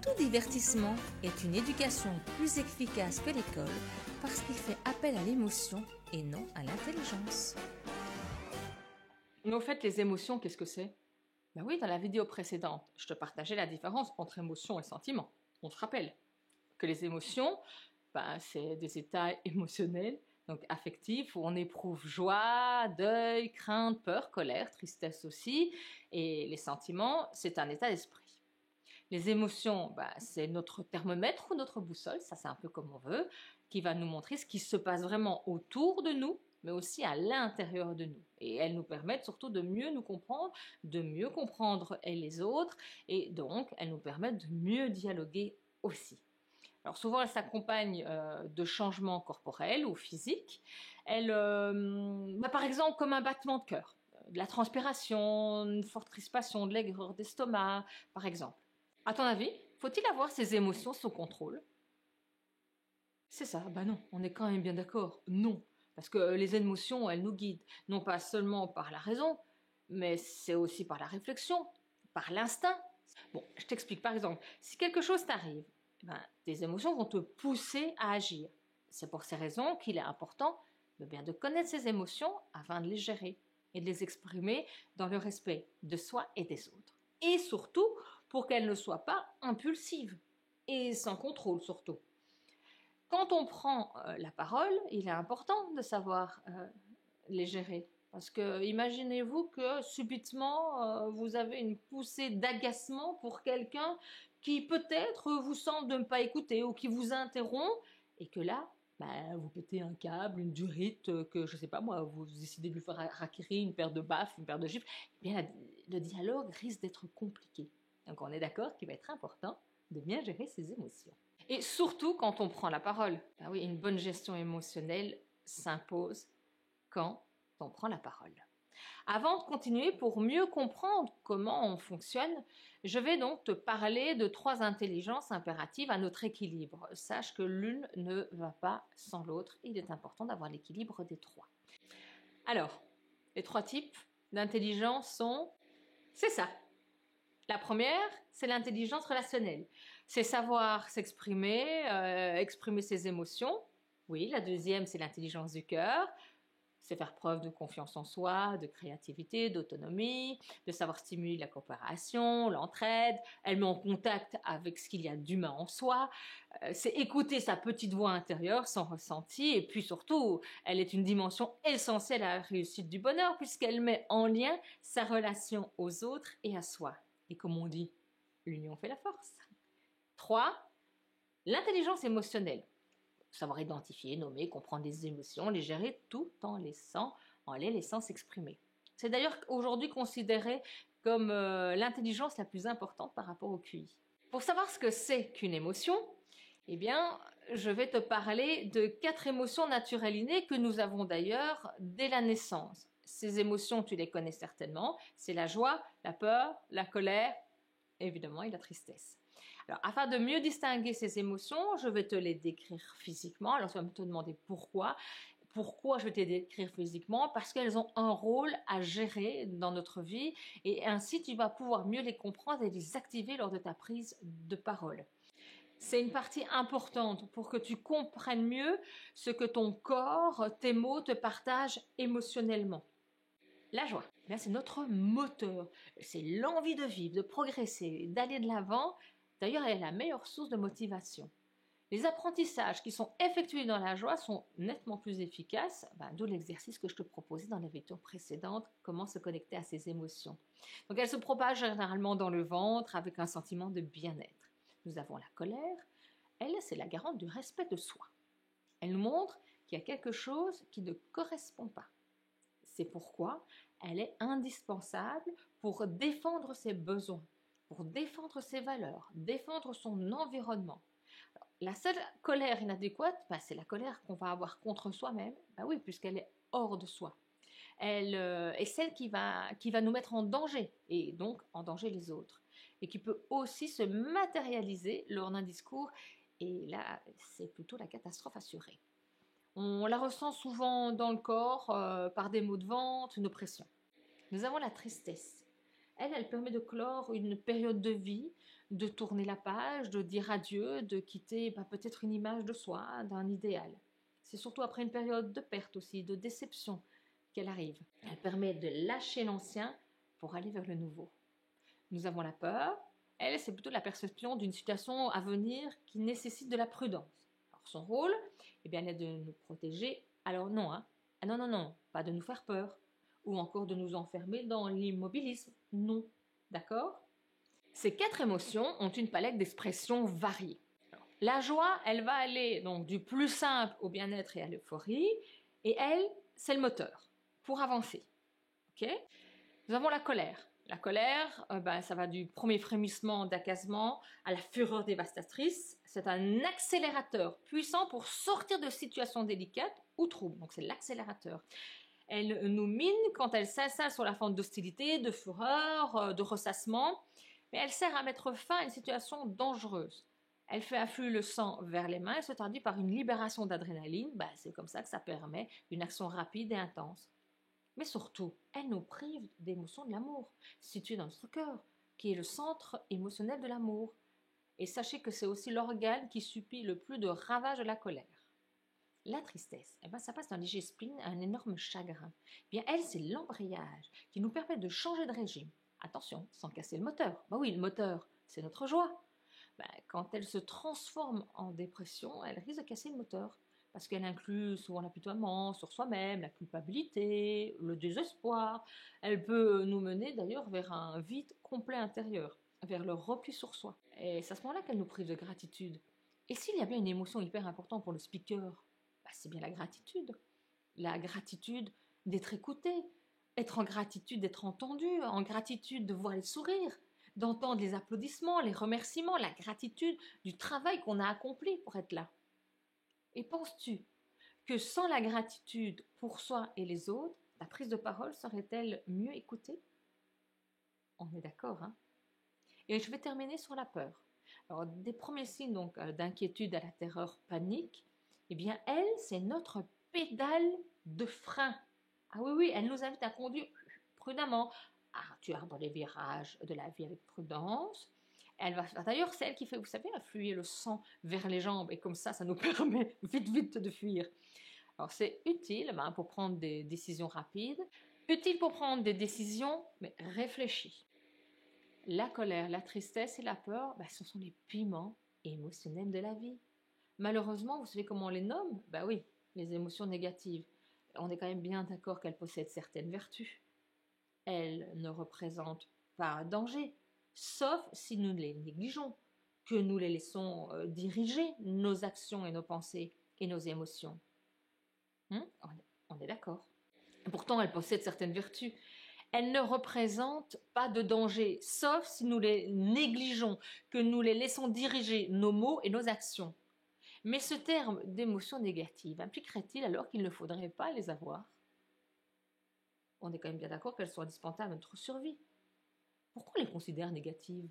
Tout divertissement est une éducation plus efficace que l'école parce qu'il fait appel à l'émotion et non à l'intelligence. Mais au fait, les émotions, qu'est-ce que c'est? Ben oui, dans la vidéo précédente, je te partageais la différence entre émotion et sentiment. On se rappelle que les émotions, c'est des états émotionnels, donc affectifs, où on éprouve joie, deuil, crainte, peur, colère, tristesse aussi. Et les sentiments, c'est un état d'esprit. Les émotions, c'est notre thermomètre ou notre boussole, ça c'est un peu comme on veut, qui va nous montrer ce qui se passe vraiment autour de nous, mais aussi à l'intérieur de nous. Et elles nous permettent surtout de mieux nous comprendre, de mieux comprendre les autres, et donc elles nous permettent de mieux dialoguer aussi. Alors souvent, elles s'accompagnent de changements corporels ou physiques. Par exemple, comme un battement de cœur, de la transpiration, une forte crispation, de l'aigreur d'estomac, par exemple. À ton avis, faut-il avoir ces émotions sous contrôle? C'est ça, non, on est quand même bien d'accord, non. Parce que les émotions, elles nous guident, non pas seulement par la raison, mais c'est aussi par la réflexion, par l'instinct. Bon, je t'explique, par exemple, si quelque chose t'arrive, tes émotions vont te pousser à agir. C'est pour ces raisons qu'il est important de connaître ces émotions afin de les gérer et de les exprimer dans le respect de soi et des autres. Et surtout, pour qu'elles ne soient pas impulsives et sans contrôle surtout. Quand on prend la parole, il est important de savoir les gérer. Parce que imaginez-vous que subitement vous avez une poussée d'agacement pour quelqu'un qui peut-être vous semble de ne pas écouter ou qui vous interrompt et que là, vous pétez un câble, une durite, que je sais pas moi, vous décidez de lui faire raquérir une paire de baffes, une paire de gifles, eh bien le dialogue risque d'être compliqué. Donc on est d'accord qu'il va être important de bien gérer ses émotions. Et surtout quand on prend la parole. Oui, une bonne gestion émotionnelle s'impose quand on prend la parole. Avant de continuer, pour mieux comprendre comment on fonctionne, je vais donc te parler de 3 intelligences impératives à notre équilibre. Sache que l'une ne va pas sans l'autre. Il est important d'avoir l'équilibre des 3. Alors, les 3 types d'intelligence sont... C'est ça. La première, c'est l'intelligence relationnelle. C'est savoir s'exprimer, exprimer ses émotions. Oui, la deuxième, c'est l'intelligence du cœur. C'est faire preuve de confiance en soi, de créativité, d'autonomie, de savoir stimuler la coopération, l'entraide. Elle met en contact avec ce qu'il y a d'humain en soi. C'est écouter sa petite voix intérieure, son ressenti. Et puis surtout, elle est une dimension essentielle à la réussite du bonheur puisqu'elle met en lien sa relation aux autres et à soi. Et comme on dit, l'union fait la force. 3. L'intelligence émotionnelle. Savoir identifier, nommer, comprendre les émotions, les gérer tout en les laissant s'exprimer. C'est d'ailleurs aujourd'hui considéré comme l'intelligence la plus importante par rapport au QI. Pour savoir ce que c'est qu'une émotion, je vais te parler de 4 émotions naturelles innées que nous avons d'ailleurs dès la naissance. Ces émotions, tu les connais certainement, c'est la joie, la peur, la colère, évidemment, et la tristesse. Alors, afin de mieux distinguer ces émotions, je vais te les décrire physiquement. Alors, tu vas me te demander pourquoi. Pourquoi je vais te les décrire physiquement? Parce qu'elles ont un rôle à gérer dans notre vie et ainsi tu vas pouvoir mieux les comprendre et les activer lors de ta prise de parole. C'est une partie importante pour que tu comprennes mieux ce que ton corps, tes mots te partagent émotionnellement. La joie, c'est notre moteur. C'est l'envie de vivre, de progresser, d'aller de l'avant. D'ailleurs, elle est la meilleure source de motivation. Les apprentissages qui sont effectués dans la joie sont nettement plus efficaces, d'où l'exercice que je te proposais dans la vidéo précédente, comment se connecter à ses émotions. Donc, elles se propagent généralement dans le ventre avec un sentiment de bien-être. Nous avons la colère. Elle, c'est la garante du respect de soi. Elle nous montre qu'il y a quelque chose qui ne correspond pas. C'est pourquoi elle est indispensable pour défendre ses besoins, pour défendre ses valeurs, défendre son environnement. Alors, la seule colère inadéquate, c'est la colère qu'on va avoir contre soi-même, oui, puisqu'elle est hors de soi. Elle est celle qui va nous mettre en danger, et donc en danger les autres, et qui peut aussi se matérialiser lors d'un discours, et là, c'est plutôt la catastrophe assurée. On la ressent souvent dans le corps par des maux de ventre, une oppression. Nous avons la tristesse. Elle permet de clore une période de vie, de tourner la page, de dire adieu, de quitter peut-être une image de soi, d'un idéal. C'est surtout après une période de perte aussi, de déception qu'elle arrive. Elle permet de lâcher l'ancien pour aller vers le nouveau. Nous avons la peur. Elle, c'est plutôt la perception d'une situation à venir qui nécessite de la prudence. Alors, son rôle, eh bien, elle est de nous protéger. Alors non, hein. Ah non, non, non, pas de nous faire peur. Ou encore de nous enfermer dans l'immobilisme. Non. D'accord? Ces 4 émotions ont une palette d'expressions variées. La joie, elle va aller donc du plus simple au bien-être et à l'euphorie. Et elle, c'est le moteur pour avancer. Ok? Nous avons la colère. La colère, ça va du premier frémissement d'accasement à la fureur dévastatrice. C'est un accélérateur puissant pour sortir de situations délicates ou troubles. Donc c'est l'accélérateur. Elle nous mine quand elle s'installe sur la forme d'hostilité, de fureur, de ressassement. Mais elle sert à mettre fin à une situation dangereuse. Elle fait affluer le sang vers les mains et se traduit par une libération d'adrénaline. C'est comme ça que ça permet une action rapide et intense. Mais surtout, elle nous prive d'émotions de l'amour, située dans notre cœur, qui est le centre émotionnel de l'amour. Et sachez que c'est aussi l'organe qui subit le plus de ravages de la colère. La tristesse, ça passe d'un léger spleen à un énorme chagrin. Bien, elle, c'est l'embrayage qui nous permet de changer de régime. Attention, sans casser le moteur. Oui, le moteur, c'est notre joie. Quand elle se transforme en dépression, elle risque de casser le moteur. Parce qu'elle inclut souvent l'apitoiement sur soi-même, la culpabilité, le désespoir. Elle peut nous mener d'ailleurs vers un vide complet intérieur, vers le repli sur soi. Et c'est à ce moment-là qu'elle nous prive de gratitude. Et s'il y a bien une émotion hyper importante pour le speaker, c'est bien la gratitude. La gratitude d'être écouté, être en gratitude d'être entendu, en gratitude de voir les sourires, d'entendre les applaudissements, les remerciements, la gratitude du travail qu'on a accompli pour être là. Et penses-tu que sans la gratitude pour soi et les autres, la prise de parole serait-elle mieux écoutée? On est d'accord, hein? Et je vais terminer sur la peur. Alors, des premiers signes d'inquiétude à la terreur, panique, eh bien, elle, c'est notre pédale de frein. Ah oui, elle nous invite à conduire prudemment. Tu es dans les virages de la vie avec prudence. Elle va faire, d'ailleurs, c'est elle qui fait, vous savez, affluer le sang vers les jambes, et comme ça nous permet vite de fuir. Alors, c'est utile pour prendre des décisions rapides, utile pour prendre des décisions, mais réfléchies. La colère, la tristesse et la peur, ce sont les piments émotionnels de la vie. Malheureusement, vous savez comment on les nomme? Oui, les émotions négatives. On est quand même bien d'accord qu'elles possèdent certaines vertus. Elles ne représentent pas un danger, sauf si nous les négligeons, que nous les laissons diriger nos actions et nos pensées et nos émotions. On est d'accord. Pourtant, elles possèdent certaines vertus. Elles ne représentent pas de danger, sauf si nous les négligeons, que nous les laissons diriger nos mots et nos actions. Mais ce terme d'émotion négative impliquerait-il alors qu'il ne faudrait pas les avoir? On est quand même bien d'accord qu'elles sont indispensables à notre survie. Pourquoi on les considère négatives?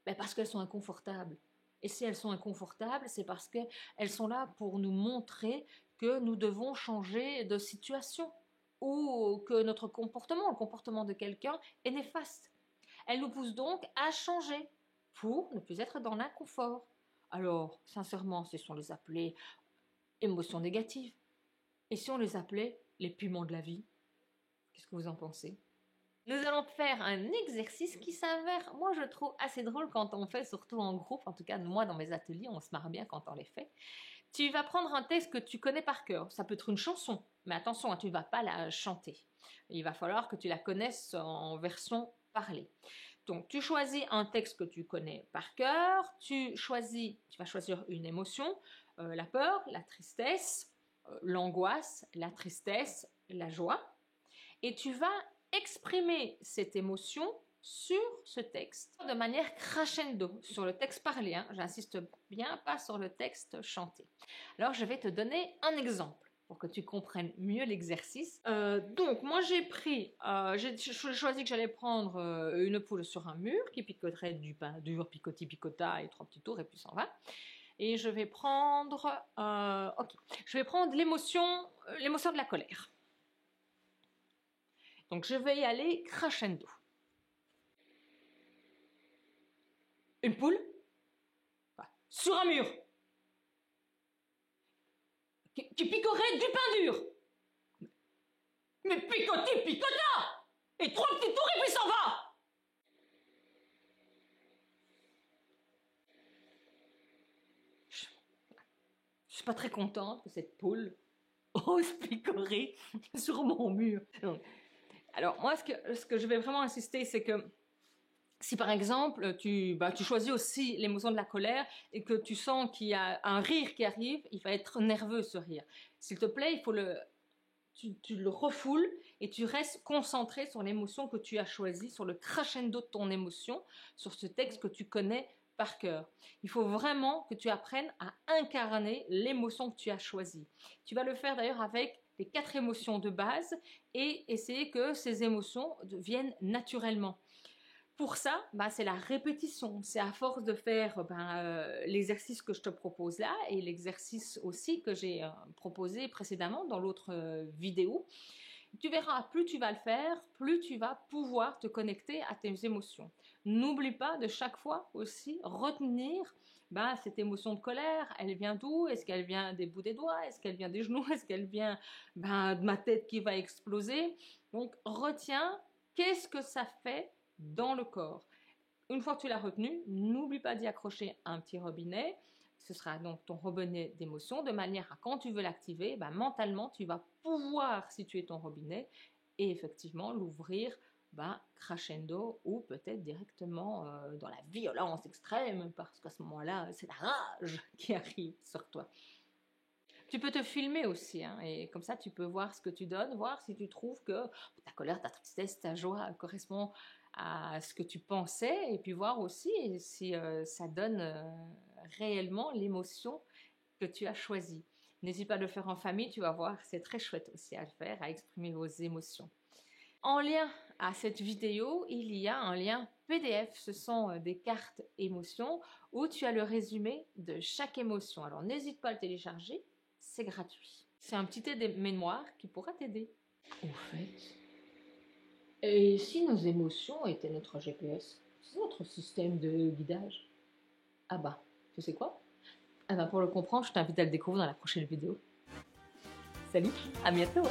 Parce qu'elles sont inconfortables. Et si elles sont inconfortables, c'est parce qu'elles sont là pour nous montrer que nous devons changer de situation ou que notre comportement, le comportement de quelqu'un, est néfaste. Elles nous poussent donc à changer pour ne plus être dans l'inconfort. Alors, sincèrement, si on les appelait émotions négatives, et si on les appelait les piments de la vie, qu'est-ce que vous en pensez? Nous allons faire un exercice qui s'avère, moi je trouve assez drôle quand on fait, surtout en groupe. En tout cas, moi dans mes ateliers, on se marre bien quand on les fait. Tu vas prendre un texte que tu connais par cœur. Ça peut être une chanson, mais attention, tu ne vas pas la chanter. Il va falloir que tu la connaisses en version parlée. Donc, tu choisis un texte que tu connais par cœur. Tu vas choisir une émotion, la peur, la tristesse, l'angoisse, la tristesse, la joie. Et tu vas exprimer cette émotion sur ce texte de manière crescendo, sur le texte parlé, j'insiste bien, pas sur le texte chanté. Alors je vais te donner un exemple pour que tu comprennes mieux l'exercice. Donc moi j'ai choisi que j'allais prendre une poule sur un mur qui picoterait du pain dur, picoti picota et 3 petits tours et puis s'en va. Et je vais prendre, l'émotion de la colère. Donc je vais y aller crescendo. Une poule sur un mur qui picorait du pain dur. Mais picoti, picota! Et 3 petits tours et puis s'en va! Je suis pas très contente que cette poule ose picorer sur mon mur. Alors moi, ce que je vais vraiment insister, c'est que si par exemple tu choisis aussi l'émotion de la colère et que tu sens qu'il y a un rire qui arrive, il va être nerveux ce rire. S'il te plaît, tu le refoules et tu restes concentré sur l'émotion que tu as choisie, sur le crescendo de ton émotion, sur ce texte que tu connais par cœur. Il faut vraiment que tu apprennes à incarner l'émotion que tu as choisie. Tu vas le faire d'ailleurs avec les 4 émotions de base et essayer que ces émotions viennent naturellement. Pour ça, c'est la répétition. C'est à force de faire l'exercice que je te propose là et l'exercice aussi que j'ai proposé précédemment dans l'autre vidéo. Tu verras, plus tu vas le faire, plus tu vas pouvoir te connecter à tes émotions. N'oublie pas de chaque fois aussi retenir cette émotion de colère. Elle vient d'où? Est-ce qu'elle vient des bouts des doigts? Est-ce qu'elle vient des genoux? Est-ce qu'elle vient de ma tête qui va exploser? Donc retiens, qu'est-ce que ça fait dans le corps. Une fois que tu l'as retenu, n'oublie pas d'y accrocher un petit robinet. Ce sera donc ton robinet d'émotion, de manière à quand tu veux l'activer, mentalement, tu vas pouvoir situer ton robinet et effectivement l'ouvrir crescendo ou peut-être directement dans la violence extrême parce qu'à ce moment-là, c'est la rage qui arrive sur toi. Tu peux te filmer aussi, et comme ça tu peux voir ce que tu donnes, voir si tu trouves que ta colère, ta tristesse, ta joie correspond à ce que tu pensais, et puis voir aussi si ça donne réellement l'émotion que tu as choisie. N'hésite pas à le faire en famille, tu vas voir, c'est très chouette aussi à le faire, à exprimer vos émotions. En lien à cette vidéo, il y a un lien PDF, ce sont des cartes émotions où tu as le résumé de chaque émotion. Alors n'hésite pas à le télécharger, c'est gratuit. C'est un petit aide-mémoire qui pourra t'aider. Au fait, et si nos émotions étaient notre GPS, c'est notre système de guidage? Tu sais quoi? Pour le comprendre, je t'invite à le découvrir dans la prochaine vidéo. Salut, à bientôt!